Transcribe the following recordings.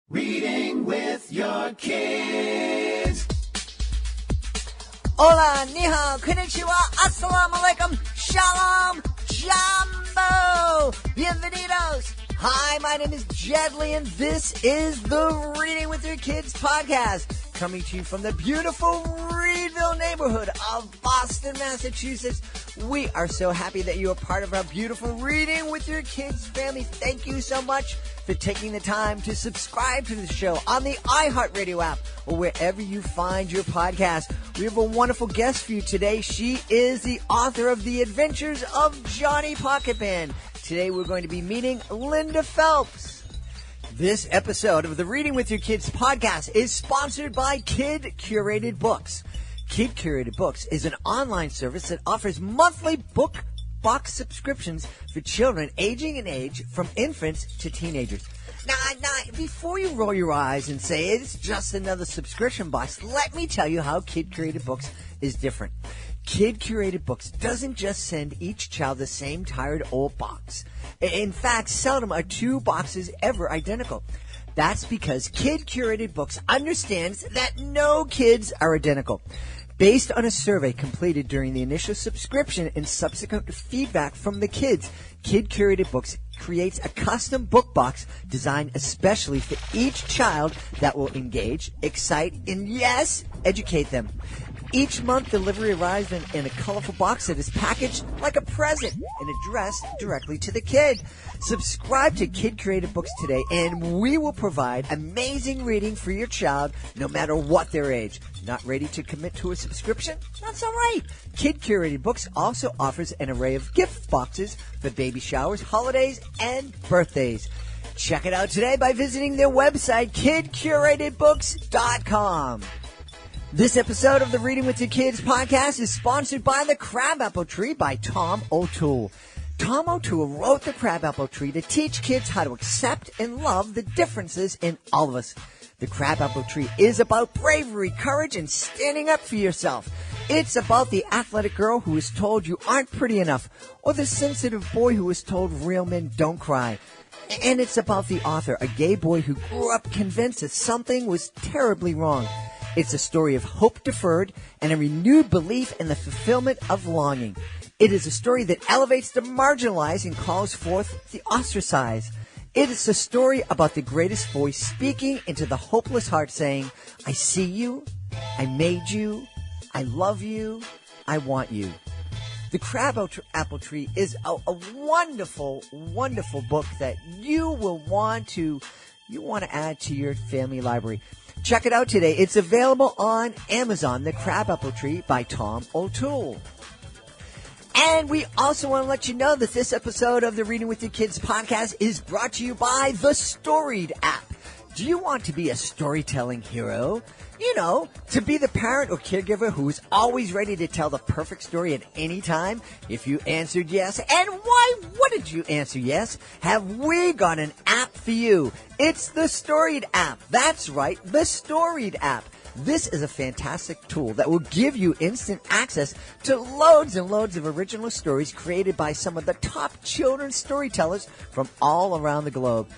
Reading with your kids. Hola, ni hao, konnichiwa, assalamu alaikum, shalom, jambo, bienvenidos. Hi, my name is Jedley, and this is the Reading with Your Kids podcast, coming to you from the beautiful Reedville neighborhood of Boston, Massachusetts. We are so happy that you are part of our beautiful Reading with Your Kids family. Thank you so much for taking the time to subscribe to the show on the iHeartRadio app or wherever you find your podcast. We have a wonderful guest for you today. She is the author of The Adventures of Johnny Pocket Band. Today we're going to be meeting Linda Phelps. This episode of the Reading with Your Kids podcast is sponsored by Kid Curated Books. Kid Curated Books is an online service that offers monthly book box subscriptions for children aging in age from infants to teenagers. Now, before you roll your eyes and say it's just another subscription box, let me tell you how Kid Curated Books is different. Kid Curated Books doesn't just send each child the same tired old box. In fact, seldom are two boxes ever identical. That's because Kid Curated Books understands that no kids are identical. Based on a survey completed during the initial subscription and subsequent feedback from the kids, Kid Curated Books creates a custom book box designed especially for each child that will engage, excite, and yes, educate them. Each month, delivery arrives in a colorful box that is packaged like a present and addressed directly to the kid. Subscribe to Kid Curated Books today, and we will provide amazing reading for your child no matter what their age. Not ready to commit to a subscription? That's all right. Kid Curated Books also offers an array of gift boxes for baby showers, holidays, and birthdays. Check it out today by visiting their website, kidcuratedbooks.com. This episode of the Reading with Your Kids podcast is sponsored by The Crabapple Tree by Tom O'Toole. Tom O'Toole wrote The Crabapple Tree to teach kids how to accept and love the differences in all of us. The Crabapple Tree is about bravery, courage, and standing up for yourself. It's about the athletic girl who is told you aren't pretty enough, or the sensitive boy who is told real men don't cry. And it's about the author, a gay boy who grew up convinced that something was terribly wrong. It's a story of hope deferred and a renewed belief in the fulfillment of longing. It is a story that elevates the marginalized and calls forth the ostracized. It is a story about the greatest voice speaking into the hopeless heart saying, I see you, I made you, I love you, I want you. The Crabapple Tree is a wonderful, wonderful book that you will want to add to your family library. Check it out today. It's available on Amazon, The Crabapple Tree by Tom O'Toole. And we also want to let you know that this episode of the Reading with Your Kids podcast is brought to you by the Storied app. Do you want to be a storytelling hero? You know, to be the parent or caregiver who is always ready to tell the perfect story at any time? If you answered yes, and why wouldn't you answer yes? Have we got an app for you? It's the Storied app. That's right, the Storied app. This is a fantastic tool that will give you instant access to loads and loads of original stories created by some of the top children's storytellers from all around the globe.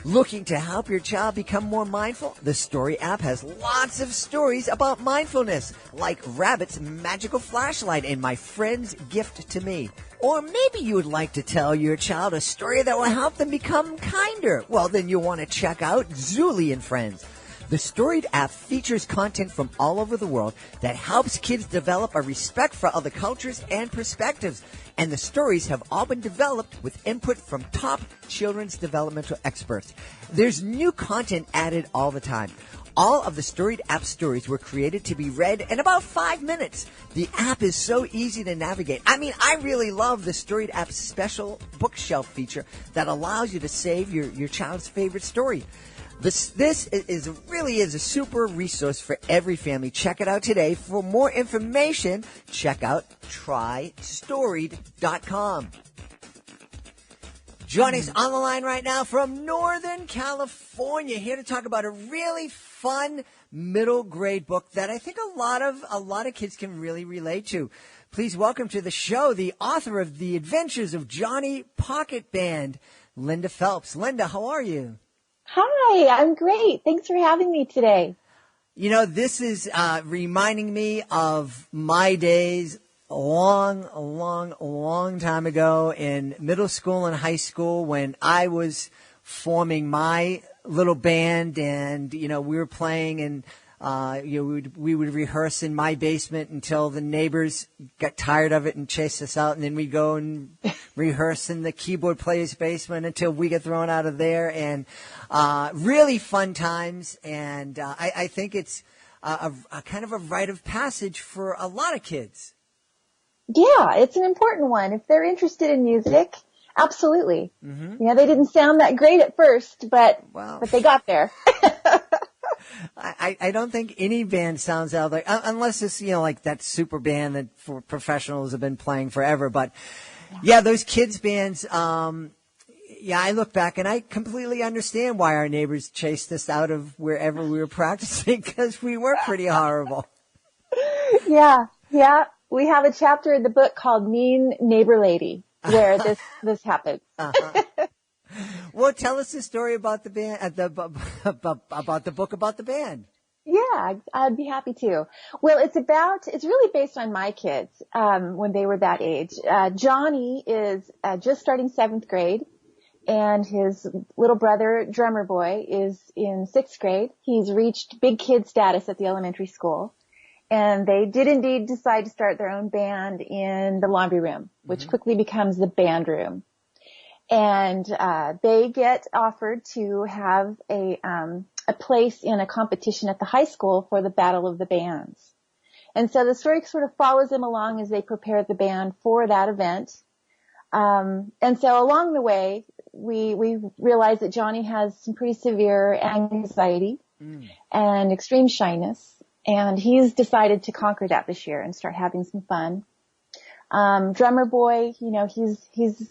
Looking to help your child become more mindful? The Story app has lots of stories about mindfulness, like Rabbit's Magical Flashlight and My Friend's Gift to Me. Or maybe you would like to tell your child a story that will help them become kinder. Well, then you'll want to check out Zuli and Friends. The Storied app features content from all over the world that helps kids develop a respect for other cultures and perspectives. And the stories have all been developed with input from top children's developmental experts. There's new content added all the time. All of the Storied app stories were created to be read in about 5 minutes. The app is so easy to navigate. I mean, I really love the Storied app's special bookshelf feature that allows you to save your child's favorite story. This really is a super resource for every family. Check it out today. For more information, check out trystoried.com. Joining us on the line right now from Northern California, here to talk about a really fun middle grade book that I think a lot of kids can really relate to. Please welcome to the show the author of The Adventures of Johnny Pocket Band, Linda Phelps. Linda, how are you? Hi, I'm great. Thanks for having me today. You know, this is reminding me of my days a long time ago in middle school and high school when I was forming my little band, and we were playing, and we would rehearse in my basement until the neighbors got tired of it and chased us out, and then we'd go and rehearse in the keyboard player's basement until we get thrown out of there. And really fun times, and I think it's a kind of a rite of passage for a lot of kids. Yeah, it's an important one. If they're interested in music, absolutely. Mm-hmm. They didn't sound that great at first, but they got there. I don't think any band sounds out like, unless it's, like that super band that for professionals have been playing forever. But yeah, those kids bands, I look back and I completely understand why our neighbors chased us out of wherever we were practicing, because we were pretty horrible. Yeah. We have a chapter in the book called Mean Neighbor Lady where this happens. Uh-huh. Well, tell us the story about the band, about the book about the band. Yeah, I'd be happy to. Well, it's really based on my kids, when they were that age. Johnny is just starting 7th grade, and his little brother, Drummer Boy, is in 6th grade. He's reached big kid status at the elementary school. And they did indeed decide to start their own band in the laundry room, which quickly becomes the band room. And they get offered to have a place in a competition at the high school for the Battle of the Bands. And so the story sort of follows them along as they prepare the band for that event. And so along the way, we realize that Johnny has some pretty severe anxiety and extreme shyness. And he's decided to conquer that this year and start having some fun. Drummer Boy, he's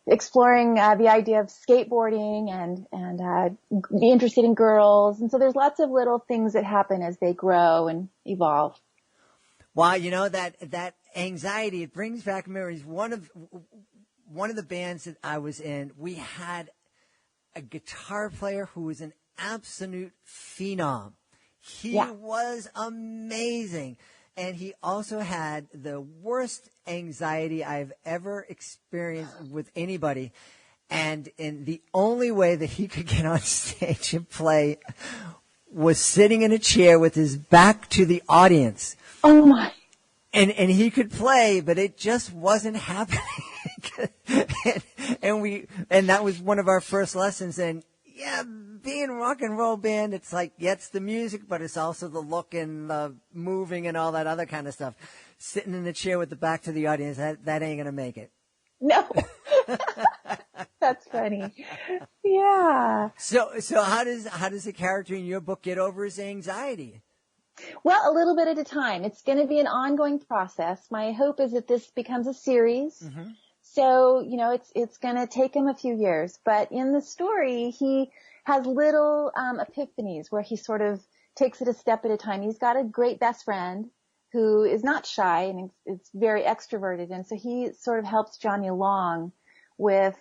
exploring the idea of skateboarding and be interested in girls. And so there's lots of little things that happen as they grow and evolve. Wow, that anxiety, it brings back memories. One of the bands that I was in, we had a guitar player who was an absolute phenom. He was amazing. And he also had the worst anxiety I've ever experienced with anybody. And the only way that he could get on stage and play was sitting in a chair with his back to the audience. Oh my. And he could play, but it just wasn't happening. and that was one of our first lessons. And yeah, being a rock and roll band, it's like, it's the music, but it's also the look and the moving and all that other kind of stuff. Sitting in the chair with the back to the audience, that ain't gonna make it. No. That's funny. Yeah. So how does the character in your book get over his anxiety? Well, a little bit at a time. It's going to be an ongoing process. My hope is that this becomes a series. Mm-hmm. So, it's going to take him a few years, but in the story, he has little epiphanies where he sort of takes it a step at a time. He's got a great best friend who is not shy and is very extroverted. And so he sort of helps Johnny along with,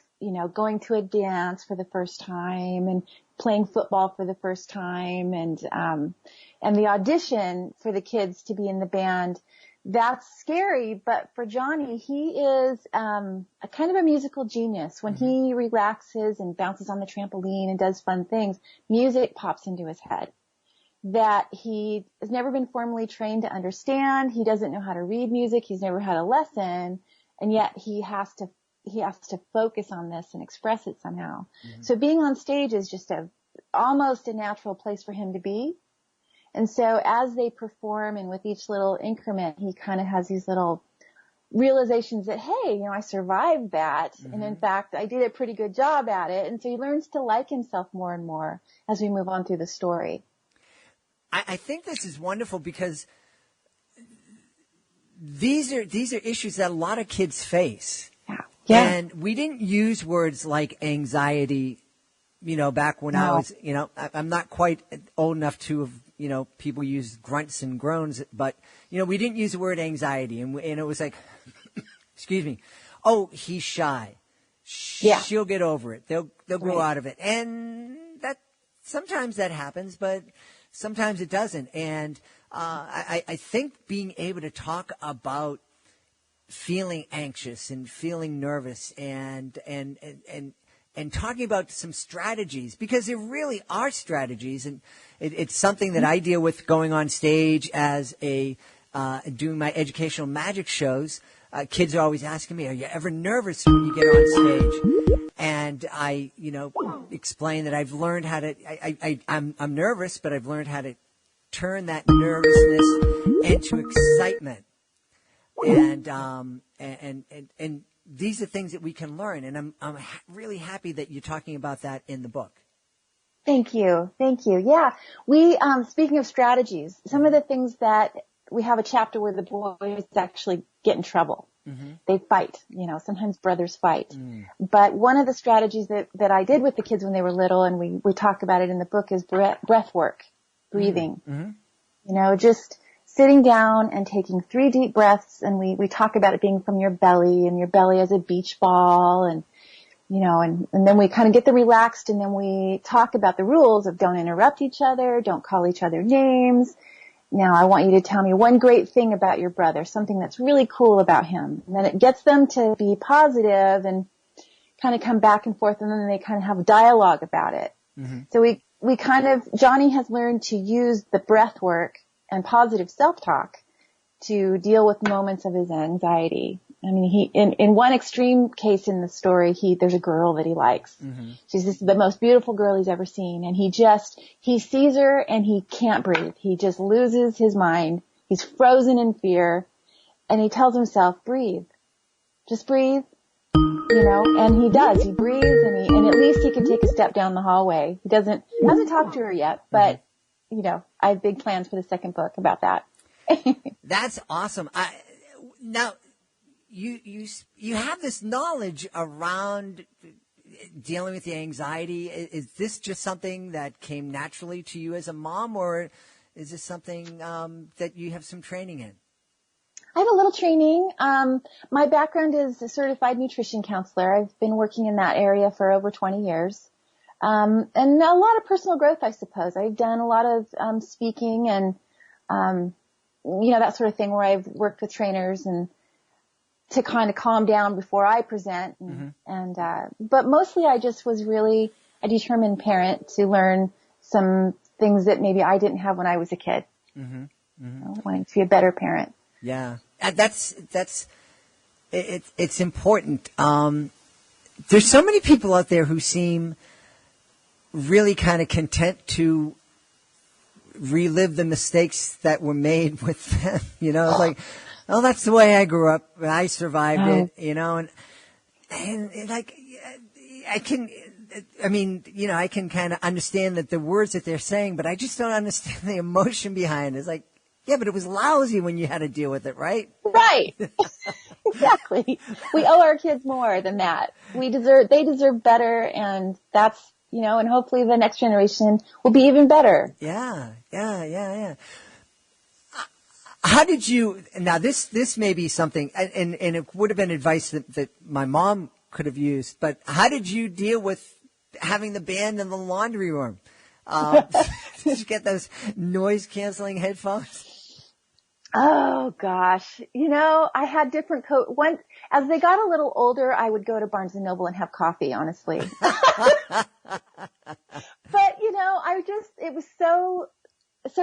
going to a dance for the first time and playing football for the first time. And the audition for the kids to be in the band, that's scary. But for Johnny, he is a kind of a musical genius. When he relaxes and bounces on the trampoline and does fun things, music pops into his head that he has never been formally trained to understand. He doesn't know how to read music. He's never had a lesson, and yet he has to focus on this and express it somehow. Mm-hmm. So being on stage is just almost a natural place for him to be. And so as they perform and with each little increment, he kind of has these little realizations that, hey, I survived that. Mm-hmm. And in fact, I did a pretty good job at it. And so he learns to like himself more and more as we move on through the story. I think this is wonderful because these are issues that a lot of kids face. Yeah. And we didn't use words like anxiety, back when I was, I'm not quite old enough to have, people use grunts and groans, but, we didn't use the word anxiety. And it was like, excuse me, oh, he's shy. She'll get over it. They'll grow out of it. And sometimes that happens, but sometimes it doesn't. And I think being able to talk about feeling anxious and feeling nervous and talking about some strategies, because there really are strategies, and it's something that I deal with going on stage as doing my educational magic shows. Kids are always asking me, "Are you ever nervous when you get on stage?" And I, explain that I've learned how to. I'm nervous, but I've learned how to turn that nervousness into excitement. And these are things that we can learn, and I'm really happy that you're talking about that in the book. Thank you. Yeah, we speaking of strategies, some of the things that we have a chapter where the boys actually get in trouble. Mm-hmm. They fight. Sometimes brothers fight. Mm. But one of the strategies that I did with the kids when they were little, and we talk about it in the book, is breath work, breathing. Mm-hmm. Just sitting down and taking 3 deep breaths, and we talk about it being from your belly, and your belly as a beach ball, and then we kind of get them relaxed, and then we talk about the rules of don't interrupt each other, don't call each other names. Now I want you to tell me one great thing about your brother, something that's really cool about him. And then it gets them to be positive and kind of come back and forth, and then they kind of have a dialogue about it. Mm-hmm. So we kind of, Johnny has learned to use the breath work and positive self-talk to deal with moments of his anxiety. I mean, he, in one extreme case in the story, there's a girl that he likes. Mm-hmm. She's just the most beautiful girl he's ever seen. And he sees her and he can't breathe. He just loses his mind. He's frozen in fear. And he tells himself, breathe. Just breathe. And he does. He breathes and at least he can take a step down the hallway. He hasn't talked to her yet, but, I have big plans for the second book about that. That's awesome. Now, you have this knowledge around dealing with the anxiety. Is this just something that came naturally to you as a mom, or is this something that you have some training in? I have a little training. My background is a certified nutrition counselor. I've been working in that area for over 20 years. And a lot of personal growth, I suppose. I've done a lot of speaking and that sort of thing, where I've worked with trainers and to kind of calm down before I present. But mostly I just was really a determined parent to learn some things that maybe I didn't have when I was a kid. Wanting to be a better parent. Yeah. It's important. There's so many people out there who seem really kind of content to relive the mistakes that were made with them. It's like, oh, that's the way I grew up. I survived it, and like, I can kind of understand that the words that they're saying, but I just don't understand the emotion behind it. It's like, yeah, but it was lousy when you had to deal with it, right? Right. Exactly. We owe our kids more than that. They deserve better, and that's, and hopefully the next generation will be even better. Yeah. How did you, now this may be something, and it would have been advice that my mom could have used, but how did you deal with having the band in the laundry room? Did you get those noise canceling headphones? Oh gosh. I had different as they got a little older, I would go to Barnes & Noble and have coffee, honestly. But, it was so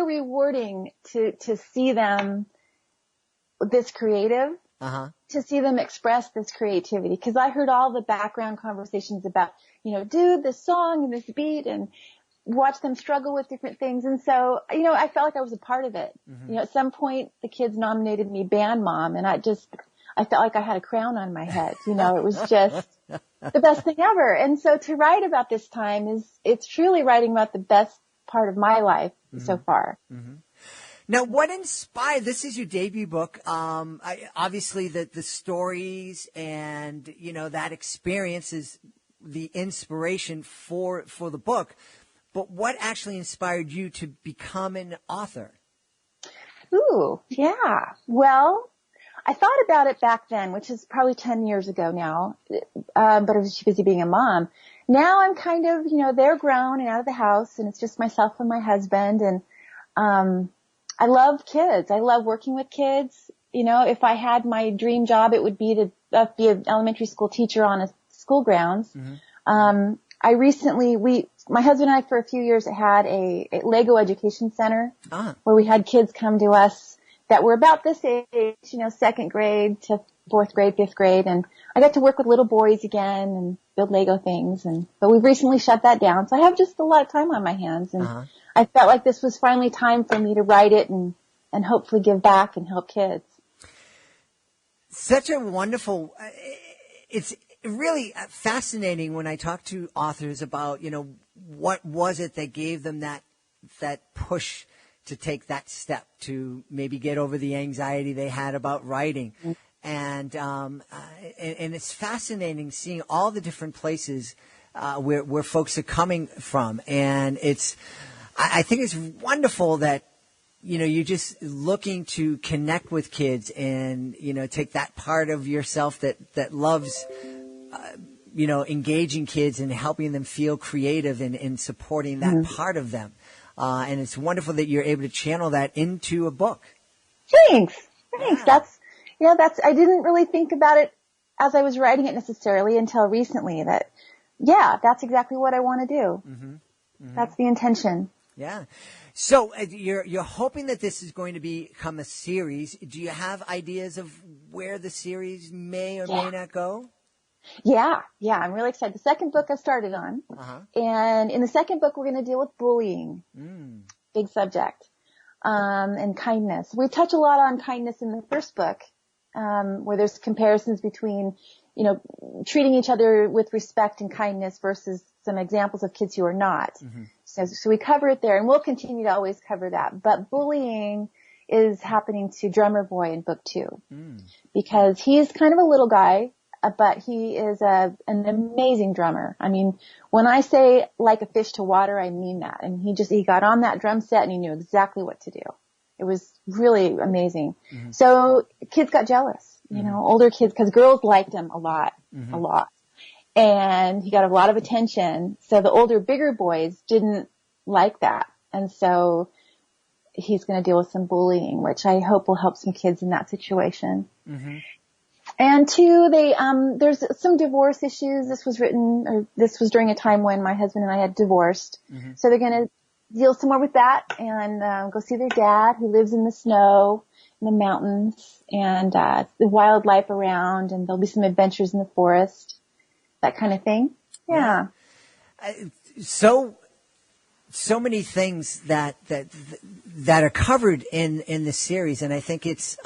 rewarding to see them this creative, to see them express this creativity. Cause I heard all the background conversations about, dude, this song and this beat, and watch them struggle with different things. And so, I felt like I was a part of it. Mm-hmm. At some point the kids nominated me band mom, and I felt like I had a crown on my head. It was just the best thing ever. And so to write about this time it's truly writing about the best part of my life so far. Mm-hmm. Now, what inspired, this is your debut book, obviously the stories and, that experience is the inspiration for the book, but what actually inspired you to become an author? Ooh, yeah. Well, I thought about it back then, which is probably 10 years ago now, but I was too busy being a mom. Now I'm kind of, they're grown and out of the house, and it's just myself and my husband, and I love kids. I love working with kids. If I had my dream job, it would be to be an elementary school teacher on a school grounds. Mm-hmm. My husband and I for a few years had a Lego education center where we had kids come to us that were about this age, second grade to fourth grade, fifth grade. And I got to work with little boys again and build Lego things. But we've recently shut that down. So I have just a lot of time on my hands. And I felt like this was finally time for me to write it and hopefully give back and help kids. Such a wonderful, it's really fascinating when I talk to authors about, what was it that gave them that push to take that step to maybe get over the anxiety they had about writing. Mm-hmm. And it's fascinating seeing all the different places where folks are coming from. And I think it's wonderful that, you're just looking to connect with kids and, take that part of yourself that loves, engaging kids and helping them feel creative and supporting that part of them. And it's wonderful that you're able to channel that into a book. Thanks. Yeah. I didn't really think about it as I was writing it necessarily until recently that's exactly what I want to do. Mm-hmm. Mm-hmm. That's the intention. Yeah. So you're hoping that this is going to become a series. Do you have ideas of where the series may or may not go? Yeah, I'm really excited. The second book I started on, and in the second book we're going to deal with bullying, big subject, and kindness. We touch a lot on kindness in the first book, where there's comparisons between, treating each other with respect and kindness versus some examples of kids who are not. Mm-hmm. So we cover it there, and we'll continue to always cover that. But bullying is happening to Drummer Boy in book 2, because he's kind of a little guy, but he is an amazing drummer. I mean, when I say like a fish to water, I mean that. And he got on that drum set and he knew exactly what to do. It was really amazing. Mm-hmm. So kids got jealous, older kids, because girls liked him a lot. And he got a lot of attention. So the older, bigger boys didn't like that. And so he's going to deal with some bullying, which I hope will help some kids in that situation. Mm-hmm. And 2, there's some divorce issues. This was during a time when my husband and I had divorced. Mm-hmm. So they're going to deal some more with that and go see their dad, who lives in the snow, in the mountains, and the wildlife around, and there'll be some adventures in the forest, that kind of thing. Yeah. So many things that are covered in the series, and I think it's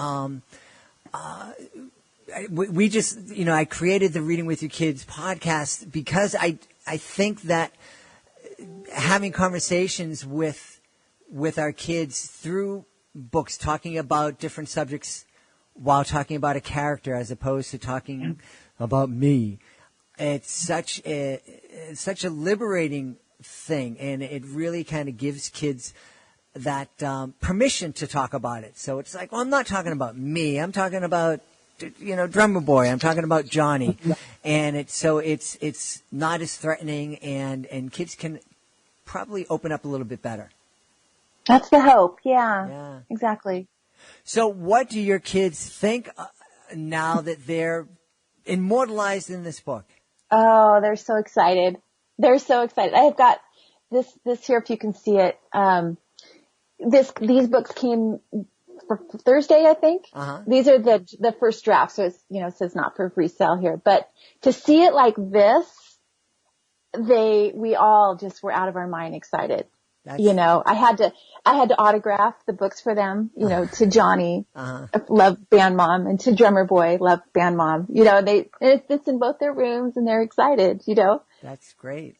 we just, I created the Reading with Your Kids podcast because I think that having conversations with our kids through books, talking about different subjects while talking about a character as opposed to talking about me, it's such a liberating thing, and it really kind of gives kids that permission to talk about it. So it's like, well, I'm not talking about me. I'm talking about Drummer Boy. I'm talking about Johnny, and it's not as threatening, and kids can probably open up a little bit better. That's the hope. Yeah. Exactly. So, what do your kids think now that they're immortalized in this book? Oh, they're so excited. I have got this here, if you can see it. These books came for Thursday, I think. These are the first draft, so it's, it says not for resale here. But to see it like this, we all just were out of our mind excited. I had to autograph the books for them, to Johnny, love Band Mom, and to Drummer Boy, love Band Mom. It's in both their rooms, and they're excited, That's great.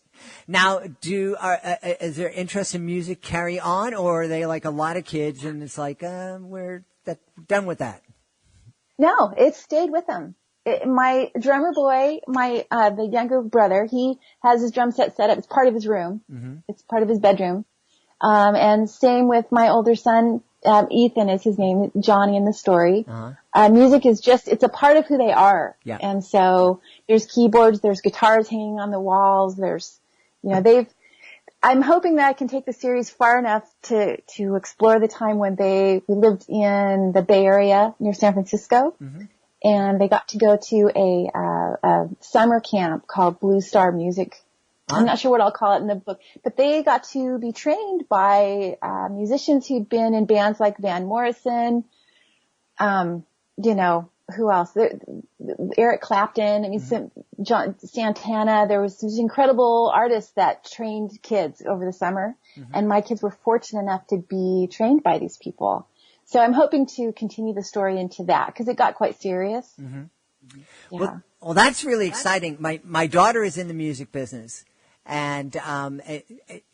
Now, is their interest in music carry on, or are they like a lot of kids and it's like, we're done with that? No, it stayed with them. My Drummer Boy, the younger brother, he has his drum set up. It's part of his room. Mm-hmm. It's part of his bedroom. And same with my older son. Ethan is his name, Johnny in the story. Uh-huh. Music is it's a part of who they are. Yeah. And so there's keyboards, there's guitars hanging on the walls, there's, I'm hoping that I can take the series far enough to explore the time when we lived in the Bay Area near San Francisco. Mm-hmm. And they got to go to a summer camp called Blue Star Music. I'm not sure what I'll call it in the book, but they got to be trained by musicians who'd been in bands like Van Morrison, who else? Eric Clapton, John Santana. There was these incredible artists that trained kids over the summer, and my kids were fortunate enough to be trained by these people. So I'm hoping to continue the story into that because it got quite serious. Mm-hmm. Yeah. Well, that's really exciting. My daughter is in the music business, and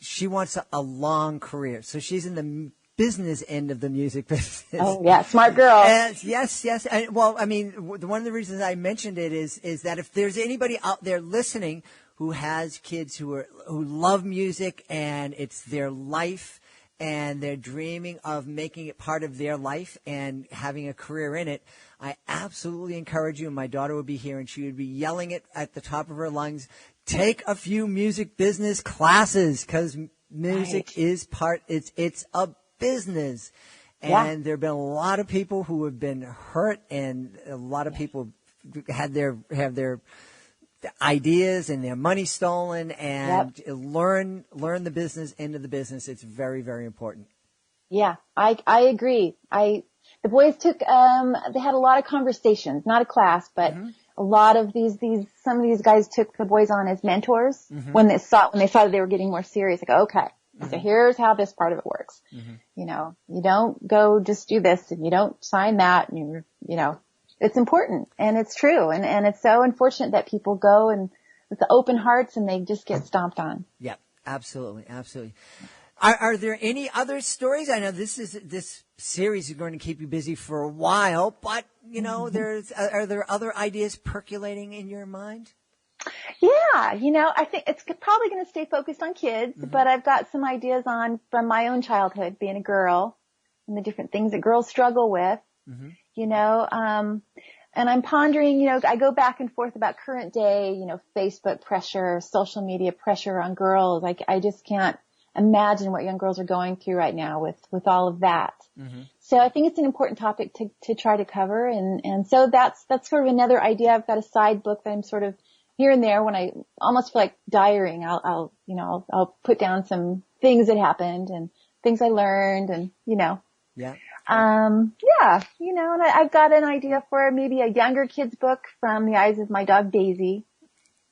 she wants a long career. So she's in the business end of the music business. Oh, yeah, smart girl. Yes. One of the reasons I mentioned it is that if there's anybody out there listening who has kids who love music and it's their life, and they're dreaming of making it part of their life and having a career in it, I absolutely encourage you, and my daughter would be here, and she would be yelling it at the top of her lungs, take a few music business classes, because music is it's a business. And there have been a lot of people who have been hurt, and a lot of people have their ideas and their money stolen, and learn the business end of the business. It's very, very important. Yeah, I agree. The boys took, they had a lot of conversations, not a class, but a lot of some of these guys took the boys on as mentors when they saw that they were getting more serious. Like, okay, so here's how this part of it works. You don't go just do this and you don't sign that, and it's important, and it's true, and it's so unfortunate that people go and with the open hearts and they just get stomped on. Yeah, absolutely. Are there any other stories? I know this series is going to keep you busy for a while, but are there other ideas percolating in your mind? Yeah, I think it's probably going to stay focused on kids, but I've got some ideas from my own childhood, being a girl, and the different things that girls struggle with. And I'm pondering, I go back and forth about current day, Facebook pressure, social media pressure on girls. I just can't imagine what young girls are going through right now with all of that. So I think it's an important topic to try to cover. And so that's sort of another idea. I've got a side book that I'm sort of here and there when I almost feel like diarying. I'll put down some things that happened and things I learned and. Yeah. And I've got an idea for maybe a younger kid's book from the eyes of my dog Daisy.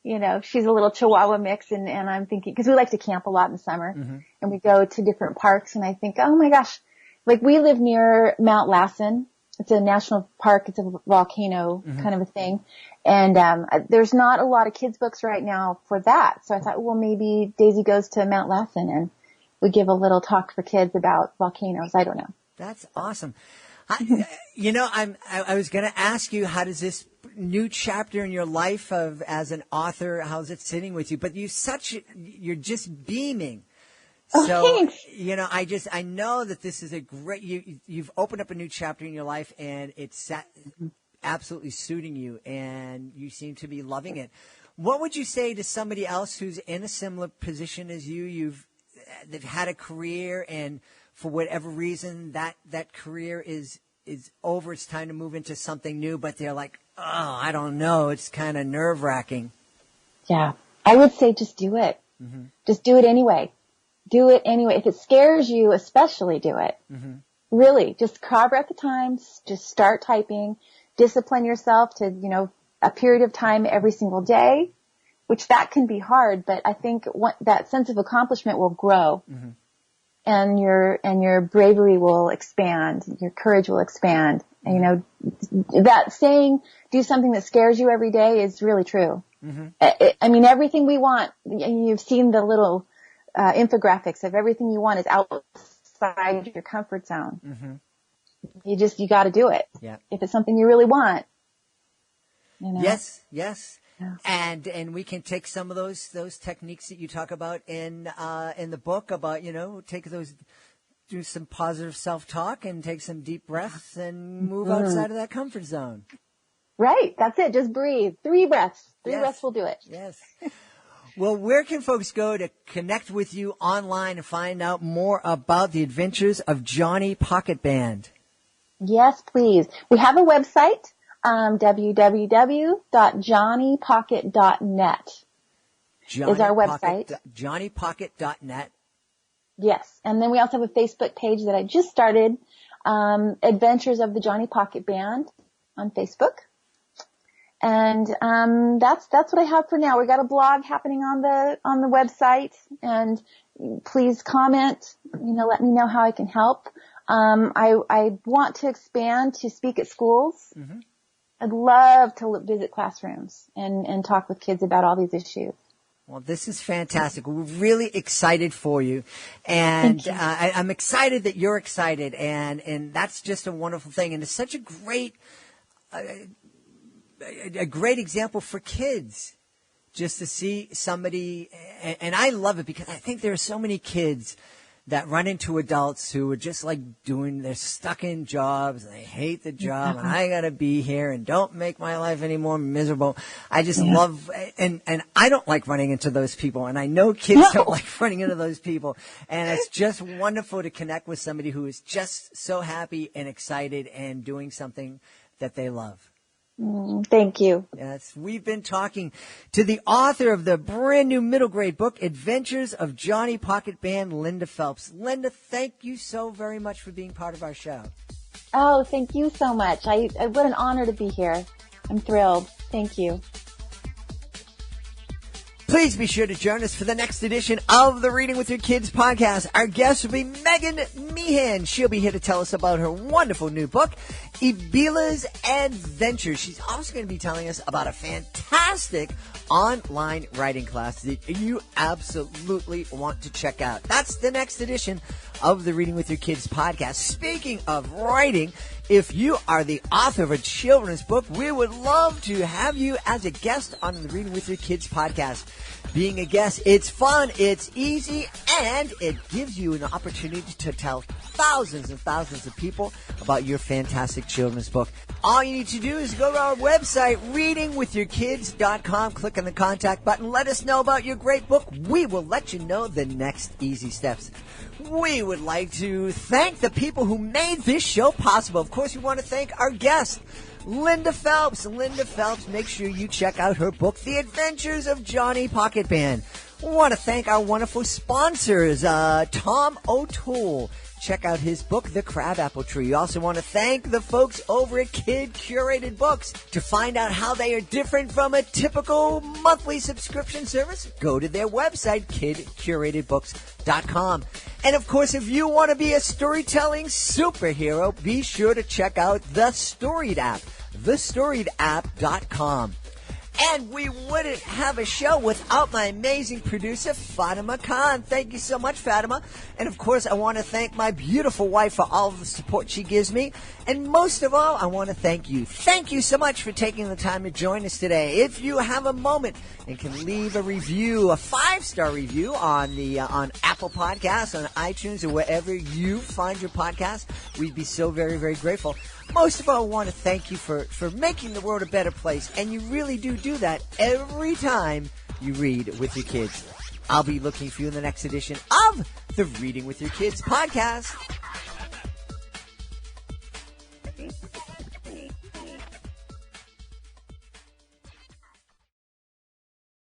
She's a little Chihuahua mix, and I'm thinking, because we like to camp a lot in the summer, and we go to different parks, and I think, oh my gosh, like we live near Mount Lassen. It's a national park. It's a volcano kind of a thing. And there's not a lot of kids books right now for that. So I thought, well, maybe Daisy goes to Mount Lassen and we give a little talk for kids about volcanoes. I don't know. That's awesome. I was going to ask you, how does this new chapter in your life as an author, how's it sitting with you? But you're just beaming. Oh, so, thanks. I know that this is a great, you've opened up a new chapter in your life, and it's absolutely suiting you, and you seem to be loving it. What would you say to somebody else who's in a similar position as you? They've had a career, and for whatever reason, that career is over. It's time to move into something new, but they're like, oh, I don't know. It's kind of nerve-wracking. Yeah. I would say just do it. Just do it anyway. Do it anyway. If it scares you, especially do it. Really, just carve out the time. Just start typing. Discipline yourself to, a period of time every single day, which that can be hard, but I think that sense of accomplishment will grow. And your bravery will expand, your courage will expand. And, that saying, do something that scares you every day is really true. Everything we want, you've seen the little infographics of everything you want is outside your comfort zone. You got to do it. Yeah. If it's something you really want. Yes. Yeah. And we can take some of those techniques that you talk about in the book about, take those do some positive self-talk and take some deep breaths and move outside of that comfort zone. Right. That's it. Just breathe. 3 breaths. 3 breaths will do it. Yes. Well, where can folks go to connect with you online and find out more about the adventures of Johnny Pocket Band? Yes, please. We have a website, www.johnnypocket.net is our website. JohnnyPocket.net. Yes. And then we also have a Facebook page that I just started, Adventures of the Johnny Pocket Band on Facebook. And that's what I have for now. We got a blog happening on the website, and please comment, let me know how I can help. I want to expand to speak at schools. Mm-hmm. I'd love to visit classrooms and talk with kids about all these issues. Well, this is fantastic. We're really excited for you. And I'm excited that you're excited. And that's just a wonderful thing. And it's such a great example for kids just to see somebody. And I love it because I think there are so many kids that run into adults who are just like they're stuck in jobs and they hate the job and I gotta be here and don't make my life any more miserable. I just love, and I don't like running into those people, and I know kids don't like running into those people, and it's just wonderful to connect with somebody who is just so happy and excited and doing something that they love. Thank you. Yes, we've been talking to the author of the brand new middle grade book, Adventures of Johnny Pocket Band, Linda Phelps. Linda, thank you so very much for being part of our show. Oh, thank you so much. What an honor to be here. I'm thrilled. Thank you. Please be sure to join us for the next edition of the Reading with Your Kids podcast. Our guest will be Megan Meehan. She'll be here to tell us about her wonderful new book, Ibila's Adventures. She's also going to be telling us about a fantastic online writing class that you absolutely want to check out. That's the next edition of the Reading with Your Kids podcast. Speaking of writing, if you are the author of a children's book, we would love to have you as a guest on the Reading with Your Kids podcast. Being a guest, it's fun, it's easy, and it gives you an opportunity to tell thousands and thousands of people about your fantastic children's book. All you need to do is go to our website, readingwithyourkids.com, click on the contact button, let us know about your great book. We will let you know the next easy steps. We would like to thank the people who made this show possible. Of course, we want to thank our guest, Linda Phelps. Linda Phelps, make sure you check out her book, The Adventures of Johnny Pocket Band. We want to thank our wonderful sponsors, Tom O'Toole. Check out his book, The Crabapple Tree. You also want to thank the folks over at Kid Curated Books. To find out how they are different from a typical monthly subscription service, go to their website, kidcuratedbooks.com. And of course, if you want to be a storytelling superhero, be sure to check out The Storied app, thestoriedapp.com. And we wouldn't have a show without my amazing producer, Fatima Khan. Thank you so much, Fatima. And, of course, I want to thank my beautiful wife for all of the support she gives me. And most of all, I want to thank you. Thank you so much for taking the time to join us today. If you have a moment and can leave a review, a 5-star review on Apple Podcasts, on iTunes, or wherever you find your podcast, we'd be so very, very grateful. Most of all, I want to thank you for making the world a better place, and you really do that every time you read with your kids. I'll be looking for you in the next edition of the Reading with Your Kids podcast.